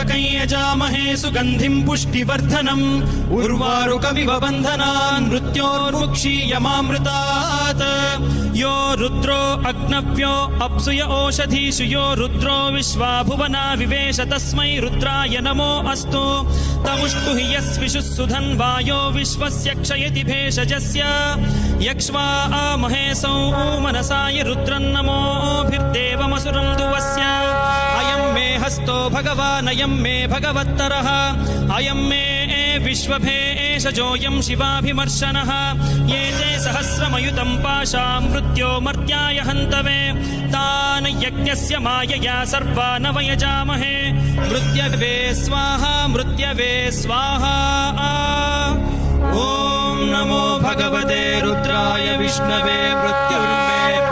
त्र्यम्बकं यजामहे सुगन्धिं पुष्टिवर्धनम् उर्वारुकमिव बन्धनान् मृत्योर्मुक्षीयमामृतात् यो रुद्रो अग्नव्यो अप्सुय ओषधीषु यो रुद्रो विश्वा भुवना विवेश तस्मै रुद्राय नमो अस्तु तमुष्टु हि यस्विषुः सुधन्वायो विश्वस्य क्षयति भेषजस्य यक्ष्वा महेशौ मनसाय रुद्रन्नमोभिर्देवमसुरं दुवस्य अयं मे हस्तो भगवान् अयं मे भगवत्तरः अयं मे विश्वभेषजोऽयं शिवाभिमर्शनः ये ते सहस्रमयुतं पाशां मृत्यो मर्त्याय हन्तवे तान् यज्ञस्य मायया सर्वान् वयजामहे मृत्यवे स्वाहा मृत्यवे स्वाहा ॐ नमो भगवते रुद्राय विष्णवे मृत्युर्मे